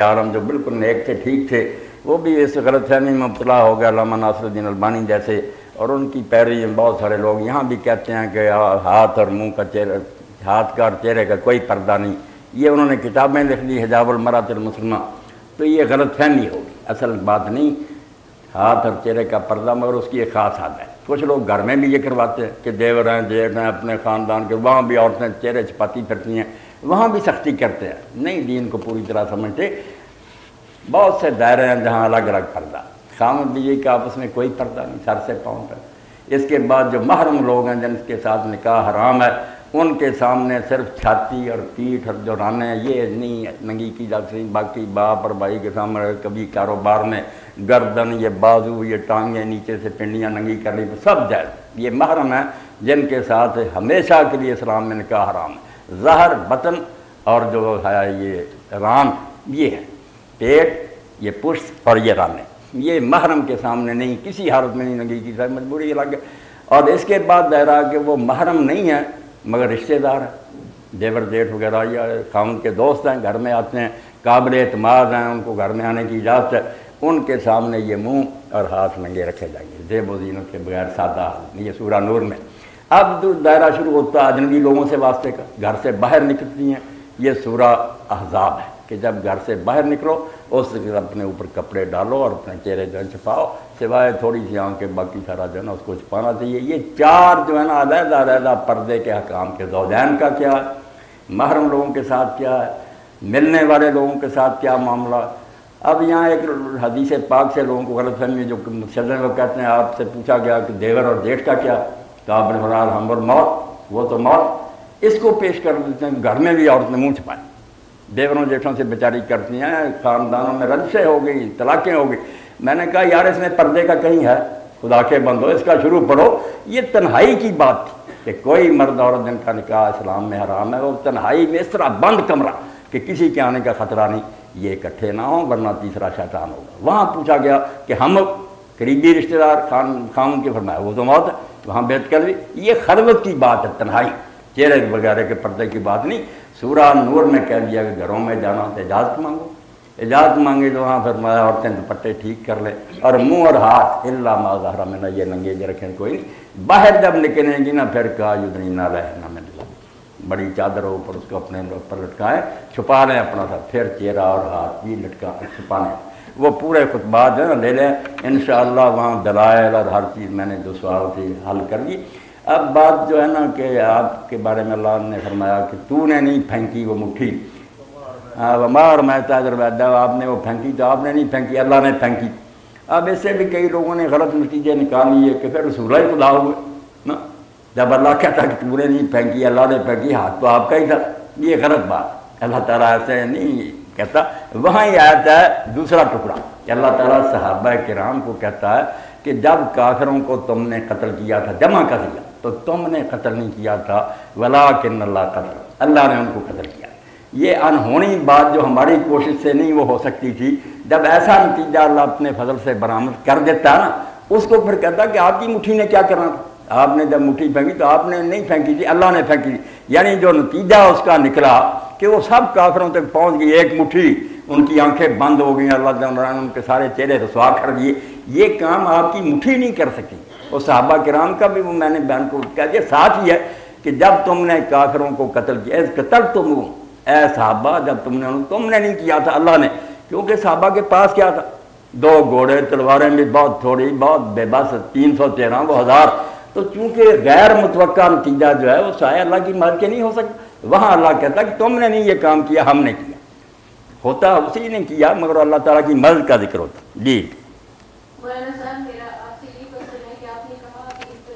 عالم جو بالکل نیک تھے، ٹھیک تھے، وہ بھی اس غلط فہمی میں مبتلا ہو گیا، علامہ ناصر الدین البانی جیسے، اور ان کی پیروی میں بہت سارے لوگ یہاں بھی کہتے ہیں کہ ہاتھ اور منہ کا چہرہ، ہاتھ کا اور چہرے کا کوئی پردہ نہیں، یہ انہوں نے کتابیں لکھ دی حجاب المرأۃ المسلمہ، تو یہ غلط فہمی ہوگی، اصل بات نہیں ہاتھ اور چہرے کا پردہ، مگر اس کی ایک خاص حد ہے۔ کچھ لوگ گھر میں بھی یہ کرواتے ہیں کہ دیور ہیں، جیٹھ ہیں، اپنے خاندان کے، وہاں بھی عورتیں چہرے چھپاتی پھرتی ہیں، وہاں بھی سختی کرتے ہیں، نہیں دین کو پوری طرح سمجھتے۔ بہت سے دائرے ہیں جہاں الگ الگ پردہ، خامد بیوی کا آپس میں کوئی پردہ نہیں، سر سے پاؤں تک۔ اس کے بعد جو محرم لوگ ہیں جن کے ساتھ نکاح حرام ہے، ان کے سامنے صرف چھاتی اور پیٹھ اور جو رانے ہیں یہ نہیں ننگی کی جاتی، باقی باپ اور بھائی کے سامنے کبھی کاروبار میں گردن، یہ بازو، یہ ٹانگیں نیچے سے پنڈیاں ننگی کر لی، سب جائز۔ یہ محرم ہیں جن کے ساتھ ہمیشہ کے لیے اسلام میں نکاح حرام ہے۔ ظاہر، بطن اور جو ہے یہ ران، یہ ہے پیٹ، یہ پشت اور یہ رانے، یہ محرم کے سامنے نہیں، کسی حالت میں نہیں ننگی کی جائے، مجبوری الگ ہے۔ اور اس کے بعد دائرہ کہ وہ محرم نہیں ہے مگر رشتہ دار ہیں، دیور جیٹھ وغیرہ یا خاوند کے دوست ہیں، گھر میں آتے ہیں، قابل اعتماد ہیں، ان کو گھر میں آنے کی اجازت ہے، ان کے سامنے یہ منہ اور ہاتھ ننگے رکھے جائیں گے، زیب و زینت کے بغیر، سادہ حال۔ یہ سورہ نور میں اب دائرہ شروع ہوتا ہے اجنبی لوگوں سے واسطے کا، گھر سے باہر نکلتی ہیں، یہ سورہ احزاب ہے کہ جب گھر سے باہر نکلو اس سے اپنے اوپر کپڑے ڈالو اور اپنے چہرے جو ہے چھپاؤ، سوائے تھوڑی سی آنکھ کے، باقی سارا جو ہے نا اس کو چھپانا چاہیے۔ یہ چار جو ہے نا علیحدہ علیحدہ پردے کے حکام کے، زوجین کا کیا ہے، محرم لوگوں کے ساتھ کیا ہے، ملنے والے لوگوں کے ساتھ کیا معاملہ۔ اب یہاں ایک حدیث پاک سے لوگوں کو غلط فہمی، جو مشدد لوگ کہتے ہیں آپ سے پوچھا گیا کہ دیور اور جیٹھ کا کیا، تو آپ نے بولا الحمد موت، وہ تو موت، اس کو پیش کر دیتے ہیں۔ گھر میں بھی عورت نے منہ چھپائے، دیوروں جیٹھوں سے بیچاری کرتی ہیں، خاندانوں میں رنجشیں ہو گئی، طلاقیں ہو گئی۔ میں نے کہا یار اس میں پردے کا کہیں ہے، خدا کے بندو اس کا شروع پڑھو۔ یہ تنہائی کی بات تھی کہ کوئی مرد عورت جن کا نکاح اسلام میں حرام ہے وہ تنہائی میں اس طرح بند کمرہ کہ کسی کے آنے کا خطرہ نہیں، یہ اکٹھے نہ ہوں ورنہ تیسرا شیطان ہوگا۔ وہاں پوچھا گیا کہ ہم قریبی رشتہ دار خامن کے، فرمایا وہ تو موت ہے، وہاں بیعت کر لی۔ یہ خلوت کی بات ہے، تنہائی، چہرے وغیرہ کے پردے کی بات نہیں۔ سورہ نور میں کہہ دیا کہ گھروں میں جانا تو اجازت مانگو، اجازت مانگے تو وہاں فرمایا عورتیں دوپٹے ٹھیک کر لیں، اور منہ اور ہاتھ الا ما ظہر منہا، یہ ننگے جو رکھیں کوئی نہیں۔ باہر جب نکلیں گی نا پھر کہا یدنین علیہن من جلابیبہن، بڑی چادر ہو اوپر اس کو اپنے پر لٹکائیں، چھپا لیں اپنا سر، پھر چہرہ اور ہاتھ بھی لٹکا چھپانے۔ وہ پورے خطبات جو ہے نا لے لیں انشاءاللہ، وہاں دلائل اور ہر چیز میں نے جو سوال تھی حل کر دی۔ اب بات جو ہے نا کہ آپ کے بارے میں اللہ نے فرمایا کہ تو نے نہیں پھینکی وہ مٹھی، ومار میں تاجر ویدہ، آپ نے وہ پھینکی تو آپ نے نہیں پھینکی، اللہ نے پھینکی۔ اب اس سے بھی کئی لوگوں نے غلط نتیجے نکال لیے کہ پھر رسول اللہ خدا ہوئے نا، جب اللہ کہتا کہ تو نے نہیں پھینکی اللہ نے پھینکی، ہاتھ تو آپ کا ہی تھا، یہ غلط بات، اللہ تعالیٰ ایسے نہیں کہتا۔ وہاں یہ آتا ہے دوسرا ٹکڑا کہ اللہ تعالیٰ صحابہ کرام کو کہتا ہے کہ جب کافروں کو تم نے قتل کیا تھا، جمع کر دیا، تو تم نے قتل نہیں کیا تھا، ولیکن اللہ قتل، اللہ نے ان کو قتل کیا۔ یہ انہونی بات جو ہماری کوشش سے نہیں وہ ہو سکتی تھی، جب ایسا نتیجہ اللہ اپنے فضل سے برآمد کر دیتا نا، اس کو پھر کہتا کہ آپ کی مٹھی نے کیا کرنا تھا، آپ نے جب مٹھی پھینکی تو آپ نے نہیں پھینکی تھی، اللہ نے پھینکی تھی۔ یعنی جو نتیجہ اس کا نکلا کہ وہ سب کافروں تک پہنچ گئی ایک مٹھی، ان کی آنکھیں بند ہو گئیں، اللہ تعالیٰ نے ان کے سارے چہرے رسوا کر دیے۔ یہ کام آپ کی مٹھی نہیں کر سکی۔ اور صحابہ کرام کا بھی وہ میں نے بیان کو کہہ دیا، ساتھ ہی ہے کہ جب تم نے کافروں کو قتل کیا، قتل تم، اے صحابہ جب تم نے نہیں کیا تھا، اللہ نے، کیونکہ صحابہ کے پاس کیا تھا، 2 گھوڑے، تلواریں بھی بہت تھوڑی، بہت بے بس، 313 وہ 1000، تو چونکہ غیر متوقع نتیجہ جو ہے وہ سایہ اللہ کی مدد کے نہیں ہو سکتا۔ وہاں اللہ کہتا کہ تم نے نہیں یہ کام کیا، ہم نے کیا، ہوتا اسی نے کیا، مگر اللہ تعالیٰ کی مدد کا ذکر ہوتا۔ جی